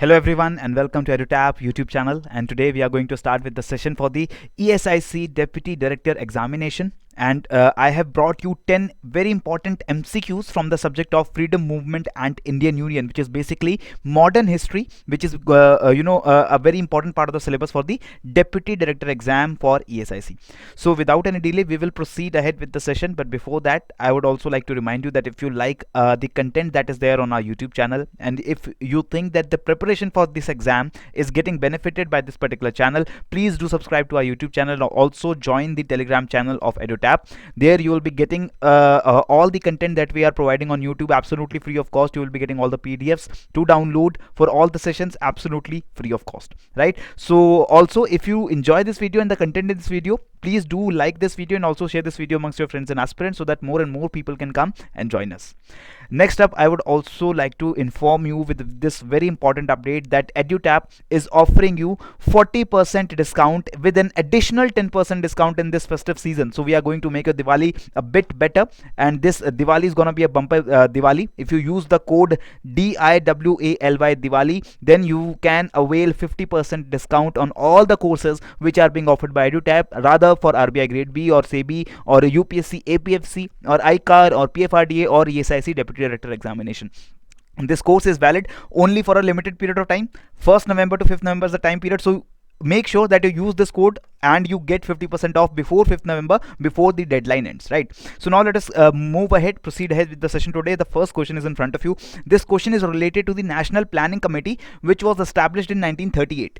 Hello everyone and welcome to EduTap YouTube channel, and today we are going to start with the session for the ESIC Deputy Director Examination, and I have brought you 10 very important MCQs from the subject of freedom movement and Indian Union, which is basically modern history, which is a very important part of the syllabus for the Deputy Director exam for ESIC. So without any delay we will proceed ahead with the session, but before that I would also like to remind you that if you like the content that is there on our YouTube channel, and if you think that the preparation for this exam is getting benefited by this particular channel, please do subscribe to our YouTube channel and also join the Telegram channel of EduTap. There you will be getting all the content that we are providing on YouTube absolutely free of cost. You will be getting all the PDFs to download for all the sessions absolutely free of cost, right? So also, if you enjoy this video and the content in this video, please do like this video and also share this video amongst your friends and aspirants so that more and more people can come and join us. Next up, I would also like to inform you with this very important update that EduTap is offering you 40% discount with an additional 10% discount in this festive season. So we are going to make your Diwali a bit better, and this Diwali is gonna be a bumper Diwali. If you use the code DIWALY Diwali, then you can avail 50% discount on all the courses which are being offered by EduTap, rather for RBI Grade B or SEBI or UPSC APFC or ICAR or PFRDA or ESIC Deputy Director Examination. And this course is valid only for a limited period of time. 1st November to 5th November is the time period, so make sure that you use this code and you get 50% off before 5th November, before the deadline ends, right? So now let us proceed ahead with the session today. The first question is in front of you. This question is related to the National Planning Committee, which was established in 1938.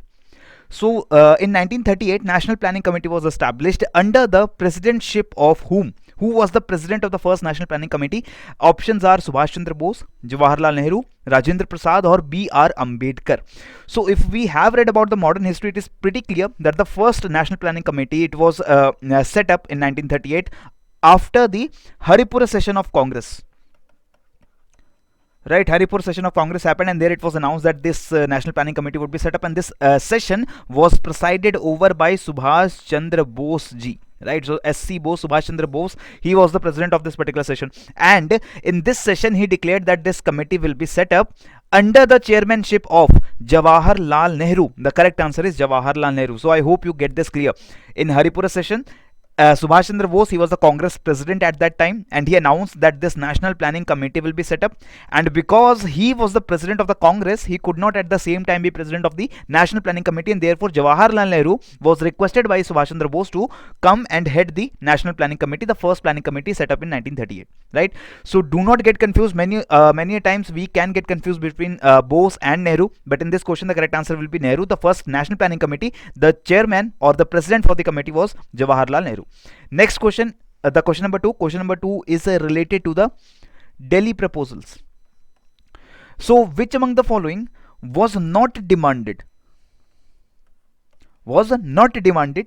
So in 1938, National Planning Committee was established under the presidentship of whom? Who was the president of the first National Planning Committee? Options are Subhash Chandra Bose, Jawaharlal Nehru, Rajendra Prasad or B.R. Ambedkar. So if we have read about the modern history, it is pretty clear that the first National Planning Committee, it was set up in 1938 after the Haripura session of Congress. Right, Haripur session of Congress happened, and there it was announced that this National Planning Committee would be set up, and this session was presided over by Subhash Chandra Bose ji. Right, so SC Bose, Subhash Chandra Bose, he was the president of this particular session, and in this session he declared that this committee will be set up under the chairmanship of Jawaharlal Nehru. The correct answer is Jawaharlal Nehru. So I hope you get this clear. In Haripura session, Subhash Chandra Bose, he was the Congress president at that time, and he announced that this National Planning Committee will be set up, and because he was the president of the Congress, he could not at the same time be president of the National Planning Committee, and therefore Jawaharlal Nehru was requested by Subhash Chandra Bose to come and head the National Planning Committee, the first planning committee set up in 1938, right? So do not get confused. Many times we can get confused between Bose and Nehru, but in this question the correct answer will be Nehru. The first National Planning Committee, the chairman or the president for the committee was Jawaharlal Nehru. Next question, the question number 2. Question number 2 is related to the Delhi proposals. So which among the following was not demanded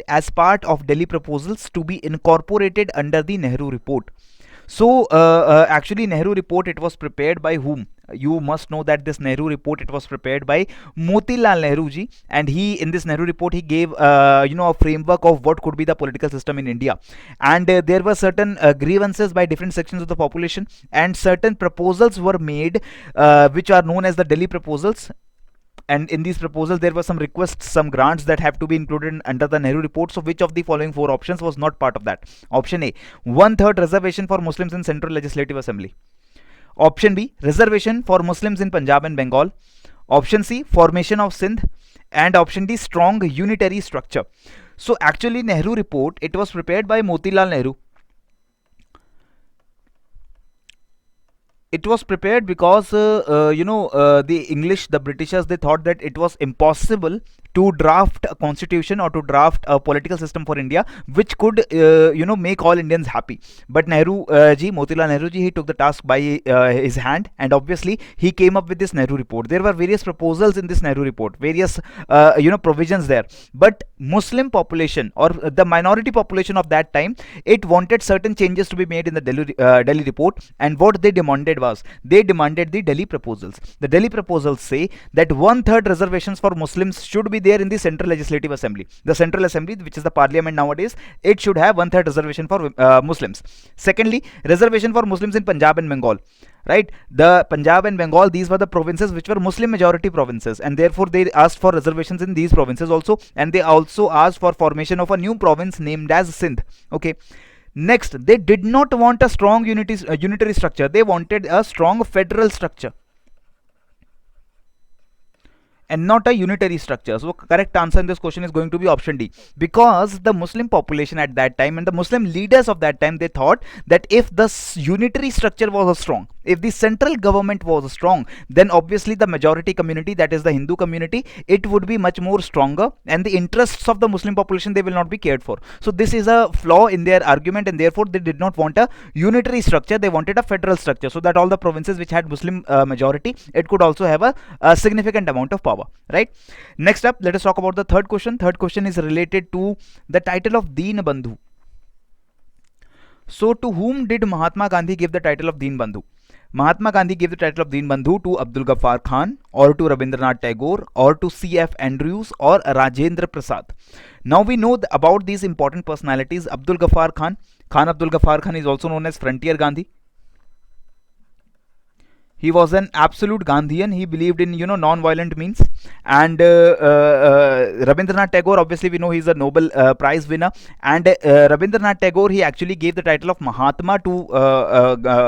as part of Delhi proposals to be incorporated under the Nehru report? So actually Nehru report, it was prepared by whom? You must know that this Nehru report, it was prepared by Motilal Nehru ji, and he, in this Nehru report, he gave a framework of what could be the political system in India, and there were certain grievances by different sections of the population, and certain proposals were made which are known as the Delhi proposals. And in these proposals there were some requests, some grants that have to be included under the Nehru report. So which of the following 4 options was not part of that? Option A, 1/3 reservation for Muslims in Central Legislative Assembly. Option B, reservation for Muslims in Punjab and Bengal. Option C, formation of Sindh. And option D, strong unitary structure. So actually Nehru report, it was prepared by Motilal Nehru. It was prepared because the English, the Britishers, they thought that it was impossible to draft a constitution or to draft a political system for India which could make all Indians happy. But Motilal Nehru ji, he took the task by his hand, and obviously he came up with this Nehru report. There were various proposals in this Nehru report, various provisions there, but Muslim population or the minority population of that time, it wanted certain changes to be made in the Delhi report, and what they demanded Nawaz, they demanded the Delhi proposals. The Delhi proposals say that 1/3 reservations for Muslims should be there in the Central Legislative Assembly. The Central Assembly, which is the parliament nowadays, it should have 1/3 reservation for Muslims. Secondly, reservation for Muslims in Punjab and Bengal. Right, the Punjab and Bengal, these were the provinces which were Muslim majority provinces, and therefore they asked for reservations in these provinces also, and they also asked for formation of a new province named as Sindh. Okay. Next, they did not want a strong unitary structure. They wanted a strong federal structure and not a unitary structure. So correct answer in this question is going to be option D, because the Muslim population at that time and the Muslim leaders of that time, they thought that if the unitary structure was strong, if the central government was strong, then obviously the majority community, that is the Hindu community, it would be much more stronger, and the interests of the Muslim population, they will not be cared for. So this is a flaw in their argument, and therefore they did not want a unitary structure, they wanted a federal structure, so that all the provinces which had Muslim majority, it could also have a significant amount of power. Right. Next up, let us talk about the third question. Third question is related to the title of Deen Bandhu. So to whom did Mahatma Gandhi give the title of Deen Bandhu? Mahatma Gandhi gave the title of Deen Bandhu to Abdul Ghaffar Khan, or to Rabindranath Tagore, or to C.F. Andrews, or Rajendra Prasad. Now we know about these important personalities. Abdul Ghaffar Khan, Khan Abdul Ghaffar Khan is also known as Frontier Gandhi. He was an absolute Gandhian. He believed in, non-violent means. And Rabindranath Tagore, obviously we know he's a Nobel Prize winner. And Rabindranath Tagore, he actually gave the title of Mahatma to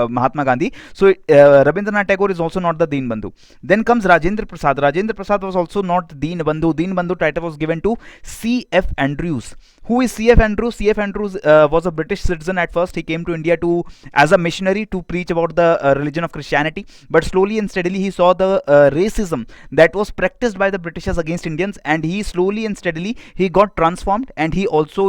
Mahatma Gandhi. So Rabindranath Tagore is also not the Deen Bandhu. Then comes Rajendra Prasad. Rajendra Prasad was also not Deen Bandhu. Deen Bandhu title was given to C.F. Andrews. Who is C.F. Andrews? C.F. Andrews was a British citizen at first. He came to India as a missionary to preach about the religion of Christianity. But slowly and steadily he saw the racism that was practiced by the Britishers against Indians, and he slowly and steadily he got transformed, and he also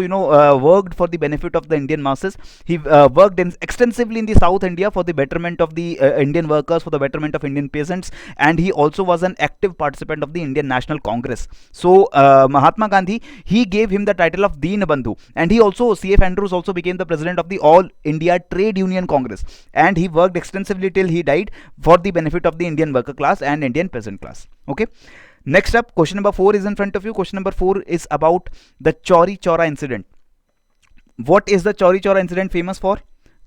worked for the benefit of the Indian masses. He worked extensively in the South India for the betterment of the Indian workers, for the betterment of Indian peasants, and he also was an active participant of the Indian National Congress. So Mahatma Gandhi, he gave him the title of Deen Bandhu, and he also, C.F. Andrews also became the president of the All India Trade Union Congress, and he worked extensively till he died for the benefit of the Indian worker class and Indian peasant class. Okay. Next up, question number 4 is in front of you. Question number 4 is about the Chauri Chaura incident. What is the Chauri Chaura incident famous for?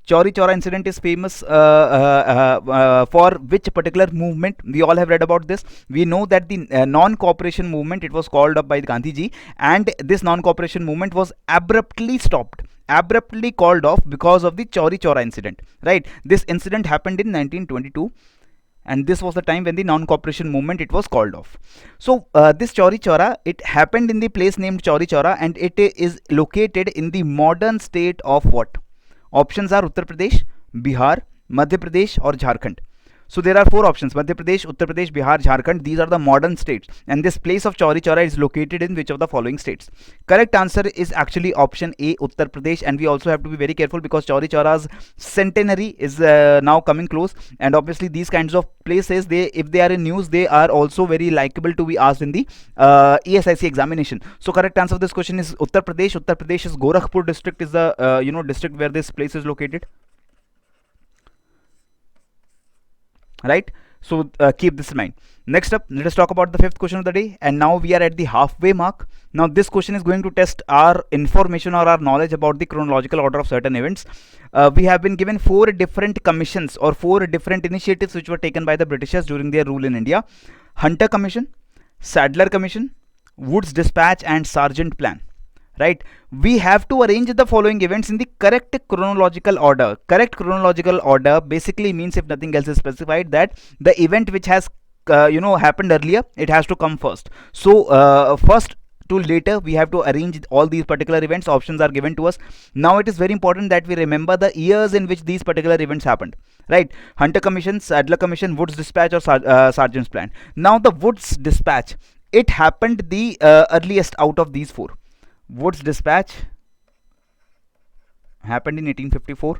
Chauri Chaura incident is famous for which particular movement? We all have read about this. We know that the non-cooperation movement, it was called up by Gandhiji, and this non-cooperation movement was abruptly stopped, abruptly called off because of the Chauri Chaura incident. Right? This incident happened in 1922. And this was the time when the non-cooperation movement, it was called off. So this Chauri Chaura, it happened in the place named Chauri Chaura, and it is located in the modern state of what? Options are Uttar Pradesh, Bihar, Madhya Pradesh, or Jharkhand. So there are 4 options: Madhya Pradesh, Uttar Pradesh, Bihar, Jharkhand. These are the modern states, and this place of Chauri Chaura is located in which of the following states? Correct answer is actually option A, Uttar Pradesh. And we also have to be very careful because Chauri Chaura's centenary is now coming close, and obviously these kinds of places, if they are in news, they are also very likable to be asked in the ESIC examination. So correct answer of this question is Uttar Pradesh. Uttar Pradesh is Gorakhpur district is the district where this place is located. Right? So keep this in mind. Next up, let us talk about the 5th question of the day, and now we are at the halfway mark. Now this question is going to test our information or our knowledge about the chronological order of certain events. We have been given 4 different commissions or 4 different initiatives which were taken by the Britishers during their rule in India: Hunter Commission, Sadler Commission, Wood's Dispatch, and Sargent Plan. Right? We have to arrange the following events in the correct chronological order. Correct chronological order basically means, if nothing else is specified, that the event which has happened earlier, it has to come first. So first to later, we have to arrange all these particular events. Options are given to us. Now it is very important that we remember the years in which these particular events happened. Right? Hunter Commission, Sadler Commission, Wood's Dispatch, or Sargent's Plan. Now the Wood's Dispatch, it happened the earliest out of these 4. Wood's Dispatch happened in 1854.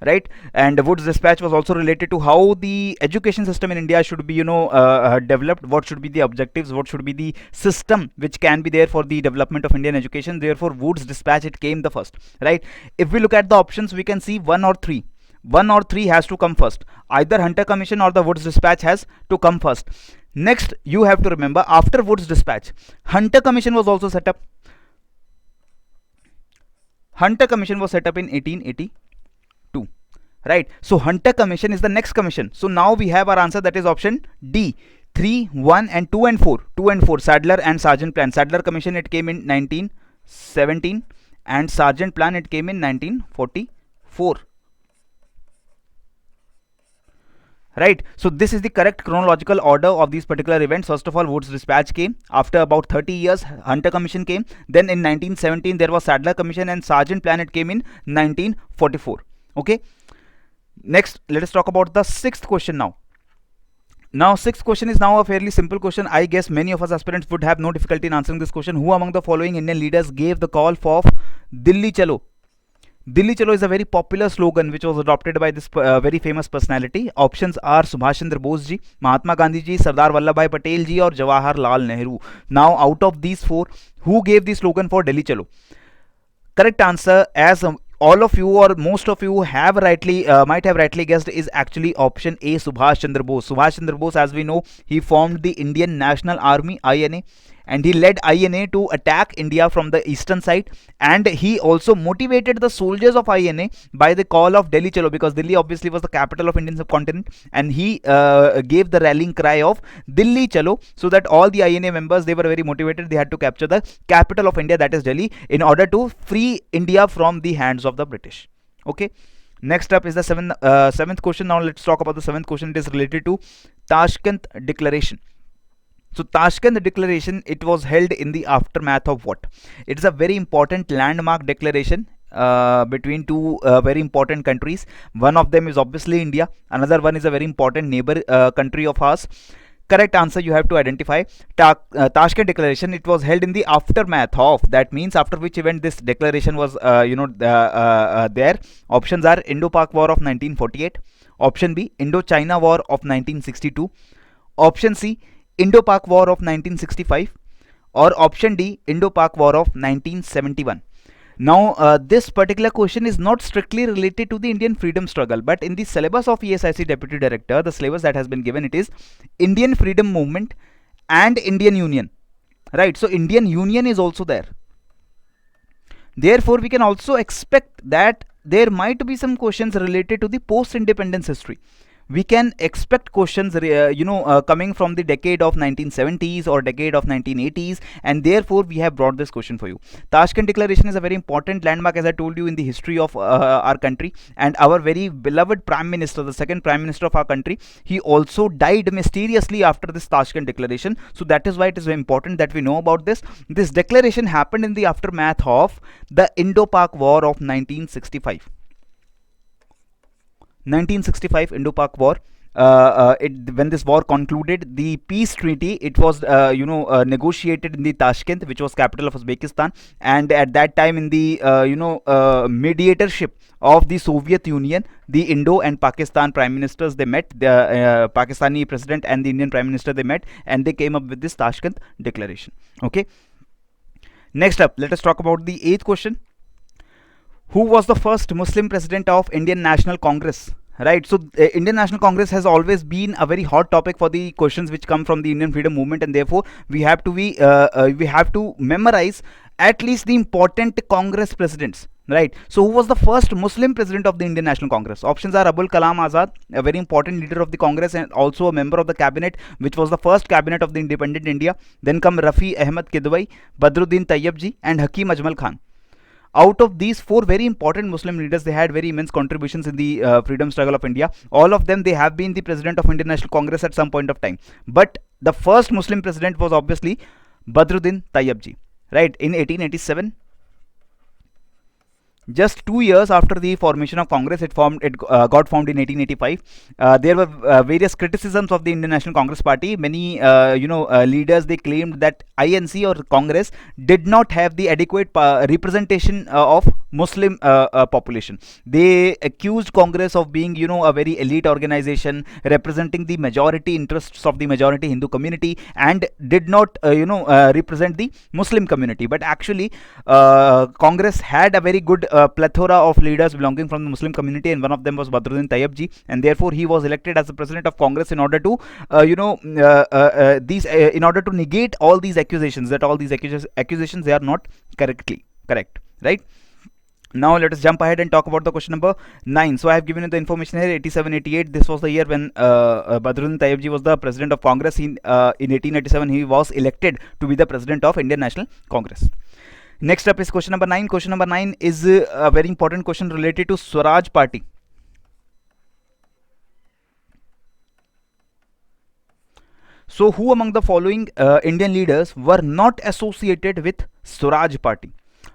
Right? And Wood's Dispatch was also related to how the education system in India should be developed, what should be the objectives, what should be the system which can be there for the development of Indian education. Therefore Wood's Dispatch, it came the first. Right? If we look at the options, we can see 1 or 3. One or three has to come first. Either Hunter Commission or the Woods Dispatch has to come first. Next, you have to remember, after Woods Dispatch, Hunter Commission was also set up. Hunter Commission was set up in 1882. Right? So Hunter Commission is the next commission. So now we have our answer, that is option D. 3, 1 and 2 and 4. 2 and 4, Sadler and Sargent Plan. Sadler Commission, it came in 1917, and Sargent Plan, it came in 1944. Right? So this is the correct chronological order of these particular events. First of all, Woods Dispatch came. After about 30 years, Hunter Commission came. Then in 1917, there was Sadler Commission, and Sargent Plan, it came in 1944. Okay. Next, let us talk about the sixth question now. Now, sixth question is now a fairly simple question. I guess many of us aspirants would have no difficulty in answering this question. Who among the following Indian leaders gave the call for Dilli Chalo? Dilli Chalo is a very popular slogan which was adopted by this very famous personality. Options are Subhash Chandra Bose ji, Mahatma Gandhi ji, Sardar Vallabhbhai Patel ji, or Jawaharlal Nehru. Now, out of these four, who gave the slogan for Dilli Chalo? Correct answer, as all of you or most of you have rightly might have rightly guessed, is actually option A, Subhash Chandra Bose. Subhash Chandra Bose, as we know, he formed the Indian National Army, INA, and he led INA to attack India from the eastern side, and he also motivated the soldiers of INA by the call of Delhi Chalo, because Delhi obviously was the capital of Indian subcontinent, and he gave the rallying cry of Dilli Chalo, so that all the INA members, they were very motivated. They had to capture the capital of India, that is Delhi, in order to free India from the hands of the British. Okay. Next up is the seventh question. Now let's talk about the seventh question. It is related to Tashkent Declaration. So Tashkent Declaration, it was held in the aftermath of what? It is a very important landmark declaration between two very important countries. One of them is obviously India. Another one is a very important neighbor country of ours. Correct answer you have to identify. Tashkent Declaration, it was held in the aftermath of, that means after which event this declaration was there. Options are Indo-Pak War of 1948, option B, Indo-China War of 1962, option C, Indo-Pak War of 1965, or option D, Indo-Pak War of 1971. Now, this particular question is not strictly related to the Indian freedom struggle, but in the syllabus of ESIC Deputy Director, the syllabus that has been given, it is Indian Freedom Movement and Indian Union. Right? So, Indian Union is also there. Therefore, we can also expect that there might be some questions related to the post-independence history. We can expect questions coming from the decade of 1970s or decade of 1980s, and therefore we have brought this question for you. Tashkent Declaration is a very important landmark, as I told you, in the history of our country, and our very beloved Prime Minister, the second Prime Minister of our country, he also died mysteriously after this Tashkent Declaration. So that is why it is very important that we know about this. This declaration happened in the aftermath of the Indo-Pak War of 1965. 1965 Indo-Pak War. When this war concluded, the peace treaty, it was negotiated in the Tashkent, which was capital of Uzbekistan, and at that time, in the mediatorship of the Soviet Union, the Indo and Pakistan prime ministers, they met. The Pakistani president and the Indian prime minister, they met, and they came up with this Tashkent Declaration. Okay. Next up, let us talk about the eighth question. Who was the first Muslim president of Indian National Congress? Right, so Indian National Congress has always been a very hot topic for the questions which come from the Indian freedom movement, and therefore we have to memorize at least the important Congress presidents. Right, so who was the first Muslim president of the Indian National Congress? Options are Abul Kalam Azad, a very important leader of the Congress and also a member of the cabinet, which was the first cabinet of the independent India. Then come Rafi Ahmad Kidwai, Badruddin Tayyibji, and Hakim Ajmal Khan. Out of these four very important Muslim leaders, they had very immense contributions in the freedom struggle of India. All of them, they have been the president of Indian National Congress at some point of time. But the first Muslim president was obviously Badruddin Tayyibji, right, in 1887. Just 2 years after the formation of Congress, it got formed in 1885. There were various criticisms of the Indian National Congress Party. Many leaders, they claimed that INC or Congress did not have the adequate representation of Muslim population. They accused Congress of being, a very elite organization representing the majority interests of the majority Hindu community, and did not, represent the Muslim community. But actually, Congress had a very good plethora of leaders belonging from the Muslim community, and one of them was Badruddin Tayyib ji, and therefore he was elected as the president of Congress in order to, in order to negate all these accusations, that all these accusations they are not correct, right? Now let us jump ahead and talk about the question number 9. So I have given you the information here. 87-88, this was the year when Badruddin Tayyib ji was the president of Congress. In 1887 he was elected to be the president of Indian National Congress. Next up is question number 9. Question number 9 is a very important question related to Swaraj Party. So who among the following Indian leaders were not associated with Swaraj Party?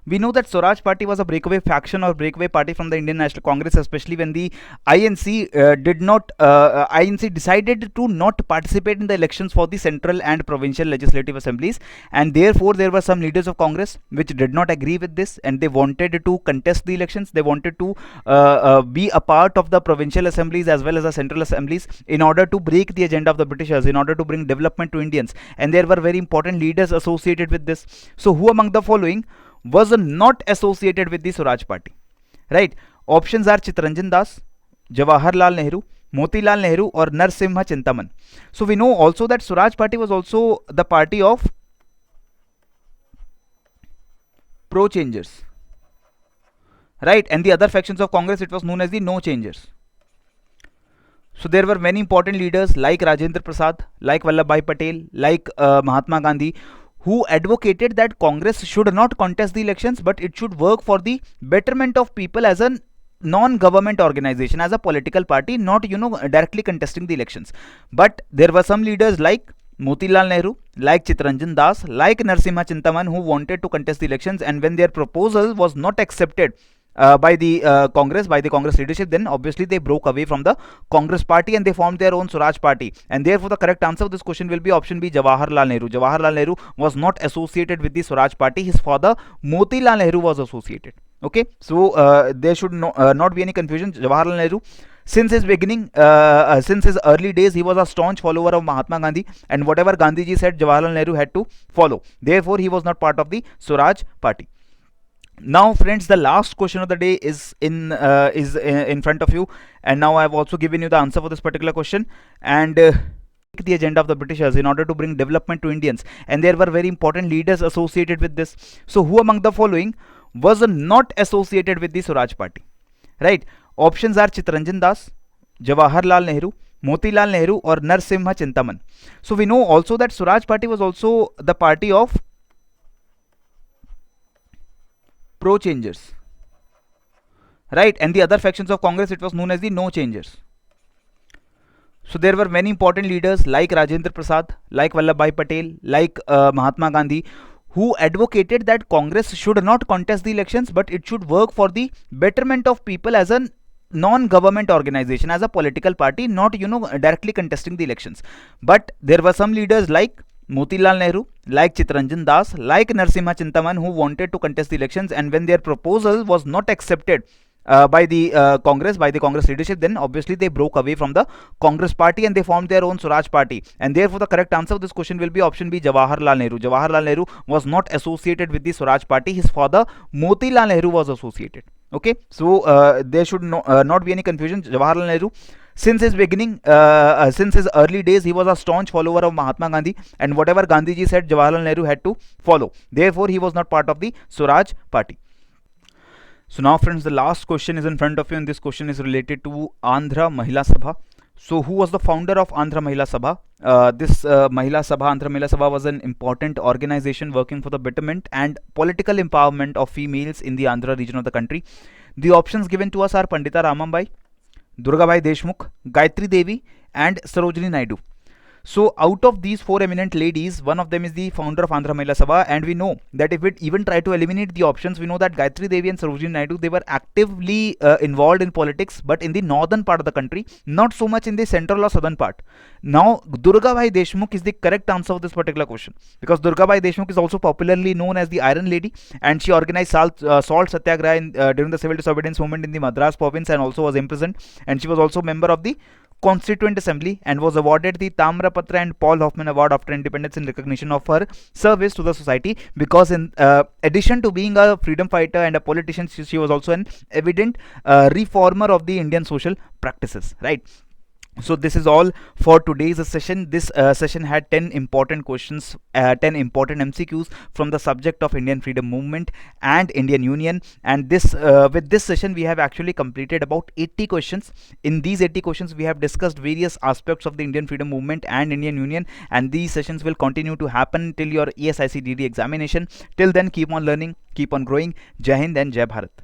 We know that Swaraj Party was a breakaway faction or breakaway party from the Indian National Congress, especially when the INC INC decided to not participate in the elections for the central and provincial legislative assemblies, and therefore there were some leaders of Congress which did not agree with this, and they wanted to contest the elections. They wanted to be a part of the provincial assemblies as well as the central assemblies in order to break the agenda of the Britishers, in order to bring development to Indians, and there were very important leaders associated with this. So who among the following was not associated with the Swaraj Party? Right? Options are Chittaranjan Das, Jawaharlal Nehru, Motilal Nehru, or Narasimha Chintaman. So we know also that Swaraj Party was also the party of pro changers, right? And the other factions of Congress, it was known as the no changers. So there were many important leaders like Rajendra Prasad, like Vallabhbhai Patel, like Mahatma Gandhi, who advocated that Congress should not contest the elections, but it should work for the betterment of people as a non-government organization, as a political party, not directly contesting the elections. But there were some leaders like Motilal Nehru, like Chittaranjan Das, like Narasimha Chintaman, who wanted to contest the elections, and when their proposal was not accepted by the Congress leadership, then obviously they broke away from the Congress party and they formed their own Swaraj Party. And therefore the correct answer of this question will be option B, Jawaharlal Nehru. Jawaharlal Nehru was not associated with the Swaraj Party. His father Motilal Nehru was associated. Okay, so there should not be any confusion. Jawaharlal Nehru, since his beginning, since his early days, he was a staunch follower of Mahatma Gandhi, and whatever Gandhiji said, Jawaharlal Nehru had to follow. Therefore he was not part of the Swaraj Party. Now friends, the last question of the day is in front of you, and now I have also given you the answer for this particular question. And the agenda of the Britishers in order to bring development to Indians, and there were very important leaders associated with this. So who among the following was not associated with the Swaraj Party? Right? Options are Chittaranjan Das, Jawaharlal Nehru, Motilal Nehru, or Narasimha Chintaman. So we know also that Swaraj Party was also the party of pro changers, right? And the other factions of Congress, it was known as the no changers. So there were many important leaders like Rajendra Prasad, like Vallabhbhai Patel, like Mahatma Gandhi, who advocated that Congress should not contest the elections, but it should work for the betterment of people as a non-government organization, as a political party, not directly contesting the elections. But there were some leaders like Motilal Nehru, like Chittaranjan Das, like Narasimha Chintaman, who wanted to contest the elections, and when their proposal was not accepted by the Congress leadership, then obviously they broke away from the Congress party and they formed their own Swaraj Party. And therefore the correct answer of this question will be option B, Jawaharlal Nehru. Jawaharlal Nehru was not associated with the Swaraj Party. His father Motilal Nehru was associated. Okay, so there should not be any confusion. Jawaharlal Nehru, since his beginning, since his early days, he was a staunch follower of Mahatma Gandhi, and whatever Gandhiji said, Jawaharlal Nehru had to follow. Therefore he was not part of the Swaraj Party. So now friends, the last question is in front of you, and this question is related to Andhra Mahila Sabha. So who was the founder of Andhra Mahila Sabha? This Mahila Sabha, Andhra Mahila Sabha, was an important organization working for the betterment and political empowerment of females in the Andhra region of the country. The options given to us are Pandita Ramambai, Durgabai Deshmukh, Gayatri Devi, and Sarojini Naidu. So out of these four eminent ladies, one of them is the founder of Andhra Mahila Sabha, and we know that if it even try to eliminate the options, we know that Gayatri Devi and Sarojini Naidu, they were actively involved in politics, but in the northern part of the country, not so much in the central or southern part. Now Durga Bhai Deshmukh is the correct answer of this particular question, because Durga Bhai Deshmukh is also popularly known as the Iron Lady, and she organized salt satyagraha during the civil disobedience movement in the Madras province, and also was imprisoned. And she was also member of the Constituent Assembly and was awarded the Tamrapatra and Paul Hoffman Award after independence in recognition of her service to the society, because in addition to being a freedom fighter and a politician, she was also an evident reformer of the Indian social practices, right? So this is all for today's session. This session had 10 important questions, 10 important MCQs from the subject of Indian freedom movement and Indian Union. And this with this session we have actually completed about 80 questions. In these 80 questions we have discussed various aspects of the Indian freedom movement and Indian Union, and these sessions will continue to happen till your ESIC DD examination. Till then, keep on learning, keep on growing. Jai Hind and Jai Bharat.